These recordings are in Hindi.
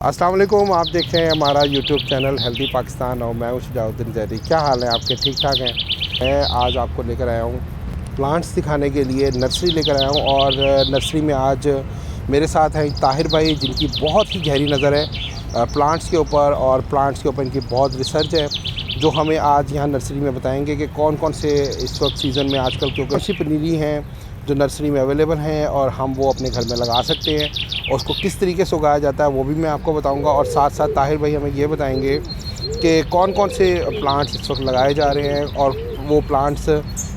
अस्सलाम वालेकुम। आप देख रहे हैं हमारा यूट्यूब चैनल हेल्दी पाकिस्तान और मैं हूं शुजाउद्दीन ज़ैदी। क्या हाल है आपके? ठीक ठाक हैं? मैं आज आपको लेकर आया हूं प्लांट्स दिखाने के लिए, नर्सरी लेकर आया हूं। और नर्सरी में आज मेरे साथ हैं ताहिर भाई, जिनकी बहुत ही गहरी नज़र है प्लांट्स के ऊपर, और प्लांट्स के ऊपर इनकी बहुत रिसर्च है, जो हमें आज यहाँ नर्सरी में बताएंगे कि कौन कौन से इस वक्त सीज़न में आजकल क्योंकि अच्छी पनीरी हैं जो नर्सरी में अवेलेबल हैं और हम वो अपने घर में लगा सकते हैं, और उसको किस तरीके से उगाया जाता है वो भी मैं आपको बताऊंगा। और साथ साथ ताहिर भाई हमें ये बताएंगे कि कौन कौन से प्लांट्स इस वक्त लगाए जा रहे हैं और वो प्लांट्स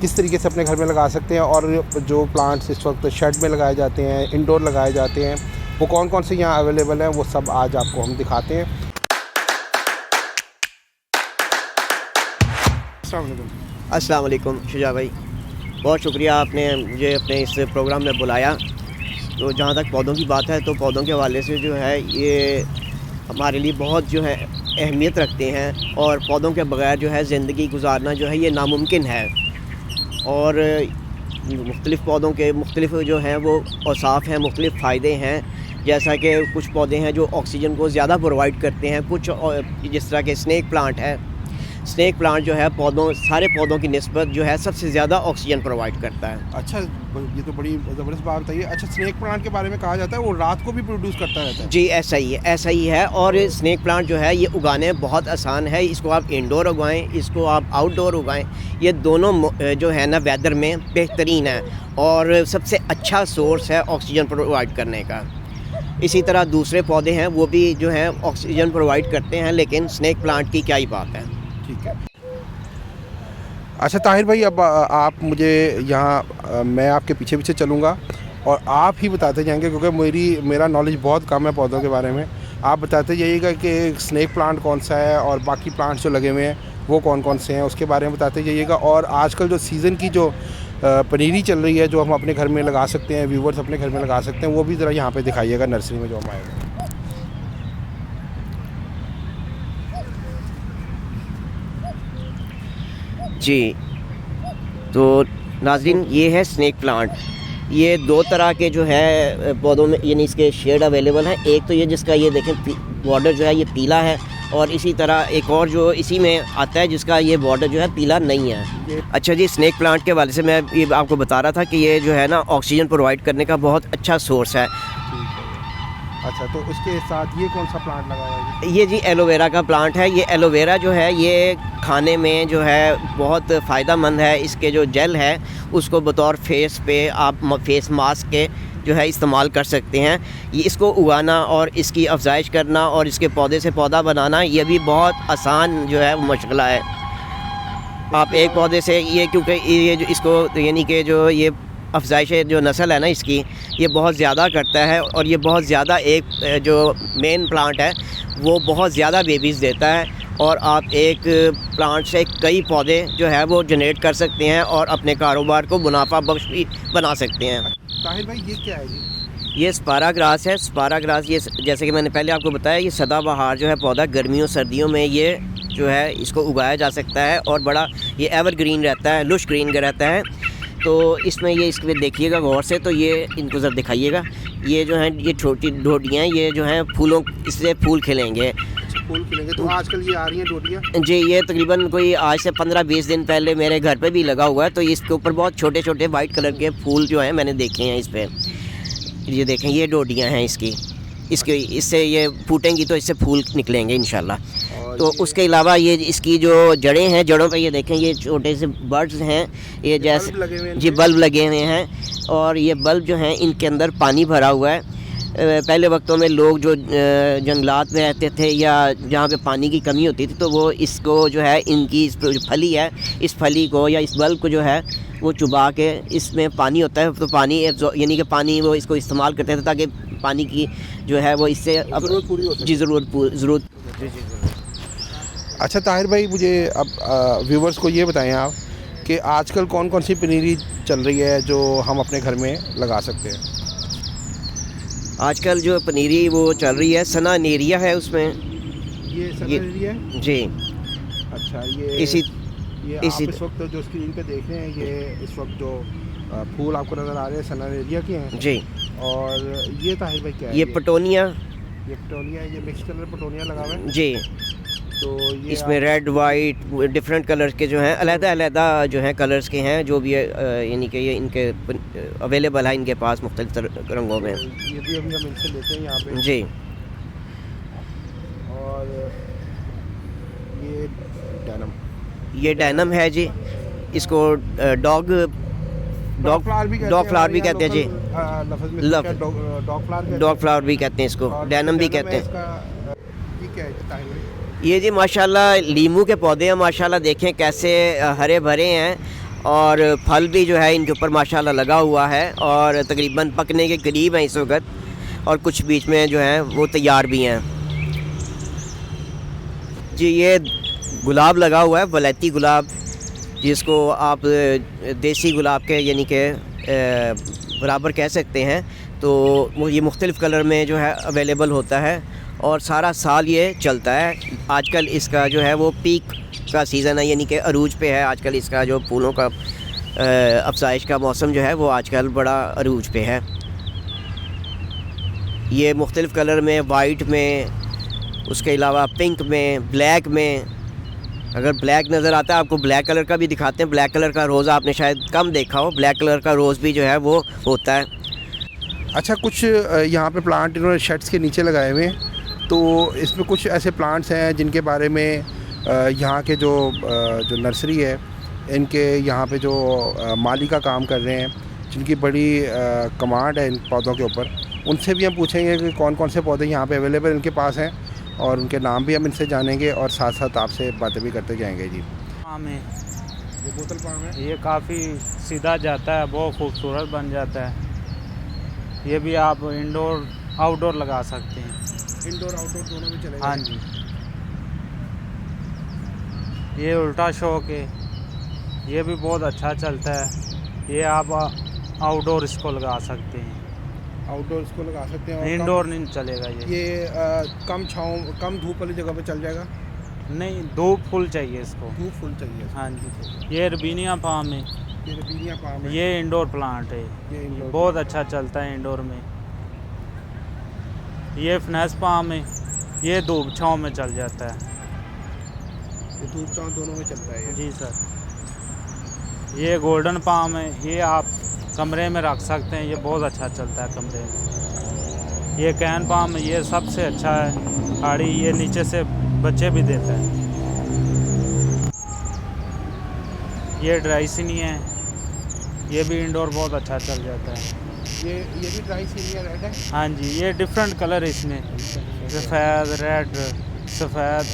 किस तरीके से अपने घर में लगा सकते हैं, और जो प्लांट्स इस वक्त शेड में लगाए जाते हैं, इंडोर लगाए जाते हैं, वो कौन कौन से यहाँ अवेलेबल हैं, वो सब आज आपको हम दिखाते हैं। अस्सलाम वालेकुम शुजा भाई, बहुत शुक्रिया आपने मुझे अपने इस प्रोग्राम में बुलाया। तो जहाँ तक पौधों की बात है तो पौधों के हवाले से जो है ये हमारे लिए बहुत जो है अहमियत रखते हैं, और पौधों के बग़ैर जो है ज़िंदगी गुजारना जो है ये नामुमकिन है। और मुख्तलिफ़ पौधों के मुख्तलिफ़ जो हैं वो औसाफ़ हैं, मुख्तलिफ़ फ़ायदे हैं। जैसा कि कुछ पौधे हैं जो ऑक्सीजन को ज़्यादा प्रोवाइड करते हैं, कुछ जिस तरह के स्नेक प्लांट है। स्नेक प्लांट जो है सारे पौधों की निस्बत जो है सबसे ज़्यादा ऑक्सीजन प्रोवाइड करता है। अच्छा, ये तो बड़ी ज़बरदस्त बात बताइए। अच्छा, स्नेक प्लांट के बारे में कहा जाता है वो रात को भी प्रोड्यूस करता रहता है? जी ऐसा ही है। और स्नेक प्लांट जो है ये उगाने बहुत आसान है। इसको आप इंडोर उगाएं, इसको आप आउटडोर उगाएं, ये दोनों जो है ना वेदर में बेहतरीन है और सबसे अच्छा सोर्स है ऑक्सीजन प्रोवाइड करने का। इसी तरह दूसरे पौधे हैं वो भी जो है ऑक्सीजन प्रोवाइड करते हैं, लेकिन स्नेक प्लांट की क्या ही बात है। ठीक है। अच्छा ताहिर भाई, अब आप मुझे यहाँ मैं आपके पीछे पीछे चलूँगा और आप ही बताते जाएंगे, क्योंकि मेरा नॉलेज बहुत कम है पौधों के बारे में। आप बताते जाइएगा कि स्नेक प्लांट कौन सा है और बाकी प्लांट्स जो लगे हुए हैं वो कौन कौन से हैं, उसके बारे में बताते जाइएगा। और आजकल जो सीज़न की जो पनीरी चल रही है जो हम अपने घर में लगा सकते हैं, व्यूवर्स अपने घर में लगा सकते हैं, वो भी ज़रा यहाँ पे दिखाइएगा नर्सरी में जो हम आएंगे। जी, तो नाज़रीन ये है स्नेक प्लांट। ये दो तरह के जो है पौधों में यानी इसके शेड अवेलेबल हैं। एक तो ये जिसका ये देखें बॉर्डर जो है ये पीला है, और इसी तरह एक और जो इसी में आता है जिसका ये बॉर्डर जो है पीला नहीं है। अच्छा जी, स्नेक प्लांट के हवाले से मैं ये आपको बता रहा था कि ये जो है ना ऑक्सीजन प्रोवाइड करने का बहुत अच्छा सोर्स है। अच्छा, तो उसके साथ ये कौन सा प्लांट लगा हुआ है? ये जी एलोवेरा का प्लांट है। ये एलोवेरा जो है ये खाने में जो है बहुत फ़ायदा मंद है। इसके जो जेल है उसको बतौर फेस पे आप फेस मास्क के जो है इस्तेमाल कर सकते हैं। ये इसको उगाना और इसकी अफजाइश करना और इसके पौधे से पौधा बनाना ये भी बहुत आसान जो है मशगला है। आप एक पौधे से ये क्योंकि ये जो इसको यानी कि जो ये अफजाइश जो नस्ल है ना इसकी, ये बहुत ज़्यादा करता है, और ये बहुत ज़्यादा एक जो मेन प्लांट है वो बहुत ज़्यादा बेबीज़ देता है, और आप एक प्लांट से कई पौधे जो है वो जनरेट कर सकते हैं और अपने कारोबार को मुनाफा बख्श भी बना सकते हैं। ताहिर भाई, ये क्या है जी? ये स्पारा ग्रास है। स्पारा ग्रास ये जैसे कि मैंने पहले आपको बताया, ये सदाबहार जो है पौधा गर्मियों सर्दियों में ये जो है इसको उगाया जा सकता है, और बड़ा ये एवरग्रीन रहता है, लुश ग्रीन का रहता है। तो इसमें ये इसमें देखिएगा गौर से, तो ये इनको ज़रा दिखाइएगा। ये जो है ये छोटी डोडियाँ, ये जो हैं फूलों इससे फूल खिलेंगे। फूल खिलेंगे, तो आजकल ये आ रही हैं डोडियाँ? जी, ये तकरीबन कोई आज से 15-20 दिन पहले मेरे घर पे भी लगा हुआ है। तो इसके ऊपर बहुत छोटे छोटे वाइट कलर के फूल जो हैं मैंने देखे हैं इस पर। ये देखें, ये डोडियाँ हैं इससे ये फूटेंगी तो इससे फूल निकलेंगे इंशाल्लाह। तो उसके अलावा ये इसकी जो जड़ें हैं, जड़ों पे ये देखें ये छोटे से बर्ड्स हैं, ये जैसे जी बल्ब लगे हुए हैं, और ये बल्ब जो हैं इनके अंदर पानी भरा हुआ है। पहले वक्तों में लोग जो जंगलात में रहते थे या जहाँ पे पानी की कमी होती थी, तो वो इसको जो है इनकी जो फली है, इस फली को या इस बल्ब को जो है वो चुबा के, इसमें पानी होता है तो पानी यानी कि पानी वो इसको इस्तेमाल करते थे ताकि पानी की जो है वो इससे ज़रूरत पूरी हो सके। जी ज़रूरत। अच्छा ताहिर भाई, मुझे अब व्यूवर्स को ये बताएं आप कि आजकल कौन कौन सी पनीरी चल रही है जो हम अपने घर में लगा सकते हैं? आजकल जो पनीरी वो चल रही है, सना नेरिया है उसमें। ये सना नेरिया है जी। अच्छा, ये आप इस वक्त जो स्क्रीन पे देख रहे हैं, ये इस वक्त जो फूल आपको नज़र आ रहे हैं सना नेरिया के हैं जी। और ये ताहिर भाई क्या है? ये पटोनिया ये पटोनिया है, ये मिक्स कलर पटोनिया लगा हुआ है। जी, तो ये इसमें रेड वाइट डिफरेंट कलर्स के जो हैं अलग-अलग जो हैं कलर्स के हैं, जो भी है यानी कि ये इनके अवेलेबल है इनके पास मुख्तलिफ रंगों में। ये भी अभी हम इनसे लेते हैं यहाँ पे। जी, और ये डेनिम है जी, इसको डॉग फ्लावर भी कहते हैं जी, डॉग फ्लावर भी कहते हैं इसको, डेनिम भी कहते हैं। ये क्या है ताहिर भाई? ये जी माशाल्लाह लीमू के पौधे हैं, माशाल्लाह देखें कैसे हरे भरे हैं, और फल भी जो है इनके ऊपर माशाल्लाह लगा हुआ है, और तकरीबन पकने के करीब हैं इस वक्त, और कुछ बीच में जो हैं वो तैयार भी हैं जी। ये गुलाब लगा हुआ है, वलैती गुलाब, जिसको आप देसी गुलाब के यानी कि बराबर कह सकते हैं। तो ये मुख्तलिफ़ कलर में जो है अवेलेबल होता है, और सारा साल ये चलता है। आजकल इसका जो है वो पीक का सीज़न है, यानी कि अरूज पे है आजकल इसका जो फूलों का अफसाइश का मौसम जो है वो आजकल बड़ा अरूज पे है। ये मुख्तलिफ़ कलर में, वाइट में, उसके अलावा पिंक में, ब्लैक में। अगर ब्लैक नज़र आता है आपको, ब्लैक कलर का भी दिखाते हैं। ब्लैक कलर का रोज़ आपने शायद कम देखा हो, ब्लैक कलर का रोज़ भी जो है वो होता है। अच्छा, कुछ यहाँ पे प्लांट इन्होंने शेड्स के नीचे लगाए हुए हैं, तो इसमें कुछ ऐसे प्लांट्स हैं जिनके बारे में यहाँ के जो नर्सरी है, इनके यहाँ पे जो माली का काम कर रहे हैं, जिनकी बड़ी कमांड है इन पौधों के ऊपर, उनसे भी हम पूछेंगे कि कौन कौन से पौधे यहाँ पे अवेलेबल इनके पास हैं, और उनके नाम भी हम इनसे जानेंगे, और साथ साथ आपसे बातें भी करते जाएंगे जी। पाम है, ये बोतल पाम है, ये काफ़ी सीधा जाता है, बहुत खूबसूरत बन जाता है। ये भी आप इंडोर आउटडोर लगा सकते हैं, इंडोर आउटडोर दोनों में चलेगा। हाँ जी। ये उल्टा शौक है, ये भी बहुत अच्छा चलता है। ये आप आउटडोर इसको लगा सकते हैं, आउटडोर इसको लगा सकते हैं, और इंडोर नहीं चलेगा ये कम छाँव, कम धूप वाली जगह पे चल जाएगा। नहीं, धूप फुल चाहिए इसको। धूप फुल चाहिए। हाँ जी। ये रबीनिया पाम है, ये रबीनिया पाम है, ये इंडोर प्लांट है, ये इंडोर बहुत अच्छा चलता है इंडोर में। ये फिनेस पाम है, ये धूप छाँव में चल जाता है। ये धूप छाँव दोनों में चलता है ये। जी सर। ये गोल्डन पाम है, ये आप कमरे में रख सकते हैं, ये बहुत अच्छा चलता है कमरे में। ये कैन पाम है, ये सबसे अच्छा है आड़ी, ये नीचे से बच्चे भी देता है। ये ड्राई सीनिया है, ये भी इंडोर बहुत अच्छा चल जाता है। ये भी ड्राई सीनिया रेड है। हाँ जी, ये डिफरेंट कलर है इसमें, सफ़ेद, रेड, सफ़ेद,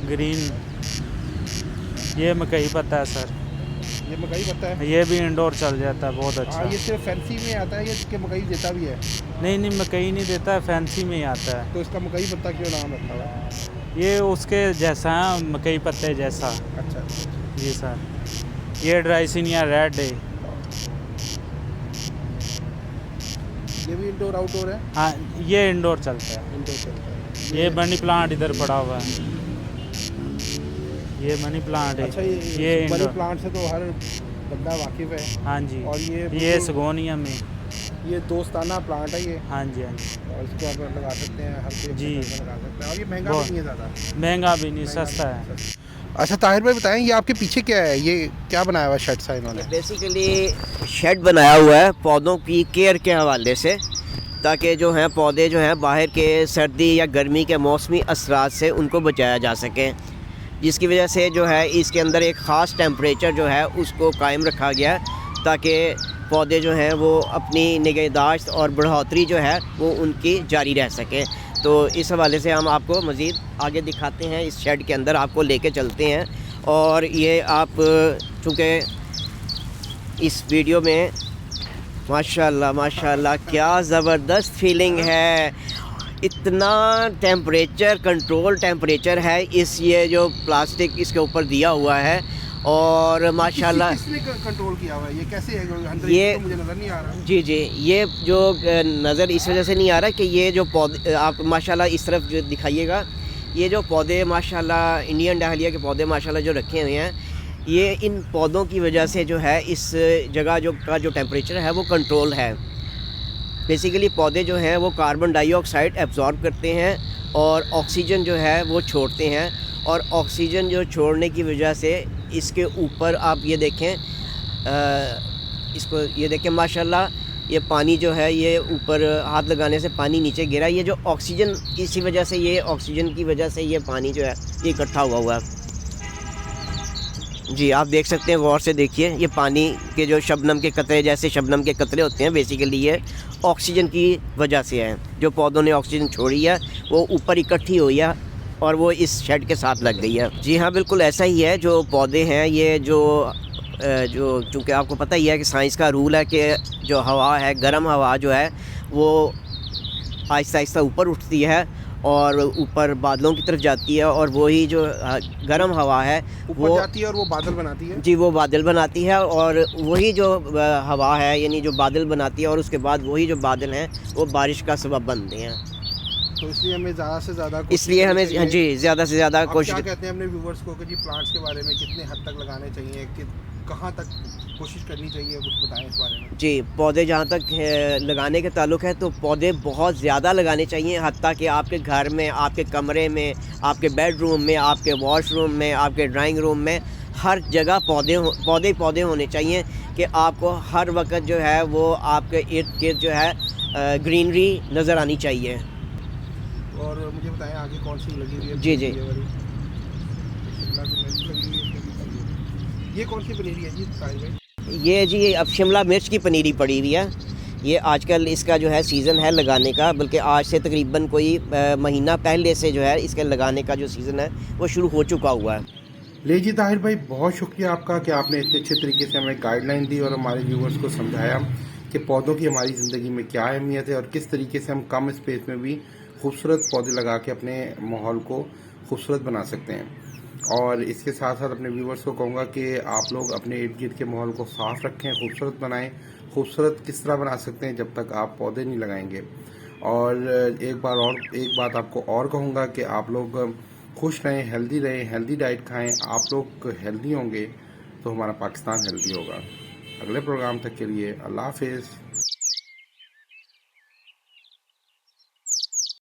ग्रीन। ये मकई पत्ता है सर, ये मकई पत्ता है, ये भी इंडोर चल जाता है, बहुत अच्छा। ये सिर्फ फैंसी में आता है, ये कि मकई देता भी है? नहीं, मकई नहीं देता है, फैंसी में ही आता है। तो इसका मकई पत्ता क्यों नाम रखा हुआ है? ये उसके जैसा है, मकई पत्ते जैसा। अच्छा जी सर। ये ड्राई सीनिया रेड है, ये भी इंडोर आउटडोर है। हाँ, ये इंडोर चलता है। इंडोर चलता है। ये मनी प्लांट इधर पड़ा हुआ है, ये मनी प्लांट है। अच्छा, ये मनी इंडोर प्लांट से तो हर बंदा वाकिफ है। हाँ जी। और ये सगोनिया में, ये दोस्ताना प्लांट है ये, हाँ जी, हाँ जी। और इसको आप लगा सकते हैं, हर कोई जी। लगा सकते हैं, और ये महंगा भी नहीं है ज़्यादा। महंगा भी नहीं, सस्ता है। अच्छा ताहिर भाई बताएं, ये आपके पीछे क्या है, ये क्या बनाया हुआ शेड सा इन्होंने? बेसिकली शेड बनाया हुआ है पौधों की केयर के हवाले से, ताकि जो है पौधे जो हैं बाहर के सर्दी या गर्मी के मौसमी असरात से उनको बचाया जा सके, जिसकी वजह से जो है इसके अंदर एक ख़ास टेम्परेचर जो है उसको कायम रखा गया, ताकि पौधे जो हैं वो अपनी निगहदाश्त और बढ़ोतरी जो है वो उनकी जारी रह सके। तो इस हवाले से हम आपको मज़ीद आगे दिखाते हैं, इस शेड के अंदर आपको लेके चलते हैं। और ये आप चूँकि इस वीडियो में माशाल्लाह क्या ज़बरदस्त फीलिंग है, इतना टेम्परेचर, कंट्रोल टेम्परेचर है इस ये जो प्लास्टिक इसके ऊपर दिया हुआ है, और माशाल्लाह किसने कंट्रोल किया हुआ है, ये कैसे है? ये तो मुझे नज़र नहीं आ रहा। जी, ये जो नज़र इस वजह से नहीं आ रहा कि ये जो पौधे आप माशाल्लाह इस तरफ जो दिखाइएगा, ये जो पौधे माशाल्लाह इंडियन डाहलिया के पौधे माशाल्लाह जो रखे हुए हैं, ये इन पौधों की वजह से जो है इस जगह का जो टेम्परेचर है वो कंट्रोल है। बेसिकली पौधे जो हैं वो कार्बन डाइऑक्साइड एब्जॉर्ब करते हैं और ऑक्सीजन जो है वो छोड़ते हैं, और ऑक्सीजन जो छोड़ने की वजह से इसके ऊपर आप ये देखें, इसको ये देखें माशाल्लाह, ये पानी जो है ये ऊपर हाथ लगाने से पानी नीचे गिरा। ये जो ऑक्सीजन, इसी वजह से ये ऑक्सीजन की वजह से ये पानी जो है ये इकट्ठा हुआ है। जी आप देख सकते हैं, गौर से देखिए, ये पानी के जो शबनम के कतरे, जैसे शबनम के कतरे होते हैं, बेसिकली ये ऑक्सीजन की वजह से है। जो पौधों ने ऑक्सीजन छोड़ी है वो ऊपर इकट्ठी हुई है और वो इस शेड के साथ लग गई है। जी हाँ, बिल्कुल ऐसा ही है। जो पौधे हैं ये जो चूँकि आपको पता ही है कि साइंस का रूल है कि जो हवा है, गर्म हवा जो है वो आहिस्ता आहिस्ता ऊपर उठती है और ऊपर बादलों की तरफ जाती है, और वही जो गर्म हवा है वो जाती है और वो बादल बनाती है। जी, वो बादल बनाती है, और वही जो हवा है यानी जो बादल बनाती है, और उसके बाद वही जो बादल हैं वो बारिश का सबब बनते हैं। तो इसलिए हमें ज़्यादा से ज़्यादा इसलिए हमें जी ज़्यादा से ज़्यादा कोशिश। क्या कहते हैं अपने व्यूवर्स को कि जी प्लांट्स के बारे में कितने हद तक लगाने चाहिए, कि कहाँ तक कोशिश करनी चाहिए, कुछ बताएं इस बारे में। जी, पौधे जहाँ तक लगाने के ताल्लुक़ है तो पौधे बहुत ज़्यादा लगाने चाहिए, हत्ता कि आपके घर में, आपके कमरे में, आपके बेडरूम में, आपके वॉशरूम में, आपके ड्राइंग रूम में, हर जगह पौधे होने चाहिए कि आपको हर वक्त जो है वो आपके इर्द गिर्द जो है ग्रीनरी नज़र आनी चाहिए। और मुझे बताएं आगे कौन सी लगी हुई है। जी जी, ये कौन सी पनीरी है जी साहिल भाई? ये जी अब शिमला मिर्च की पनीरी पड़ी हुई है। ये आजकल इसका जो है सीज़न है लगाने का, बल्कि आज से तकरीबन कोई महीना पहले से जो है इसके लगाने का जो सीज़न है वो शुरू हो चुका हुआ है। ले जी ताहिर भाई, बहुत शुक्रिया आपका कि आपने इतने अच्छे तरीके से हमें गाइडलाइन दी और हमारे व्यूवर्स को समझाया कि पौधों की हमारी ज़िंदगी में क्या अहमियत है और किस तरीके से हम कम स्पेस में भी खूबसूरत पौधे लगा के अपने माहौल को खूबसूरत बना सकते हैं। और इसके साथ साथ अपने व्यूवर्स को कहूँगा कि आप लोग अपने इर्द गिर्द के माहौल को साफ़ रखें, खूबसूरत बनाएं। खूबसूरत किस तरह बना सकते हैं जब तक आप पौधे नहीं लगाएंगे। और एक बात आपको और कहूँगा कि आप लोग खुश रहें, हेल्दी रहें, हेल्दी डाइट खाएं। आप लोग हेल्दी होंगे तो हमारा पाकिस्तान हेल्दी होगा। अगले प्रोग्राम तक के लिए अल्लाह हाफिज़।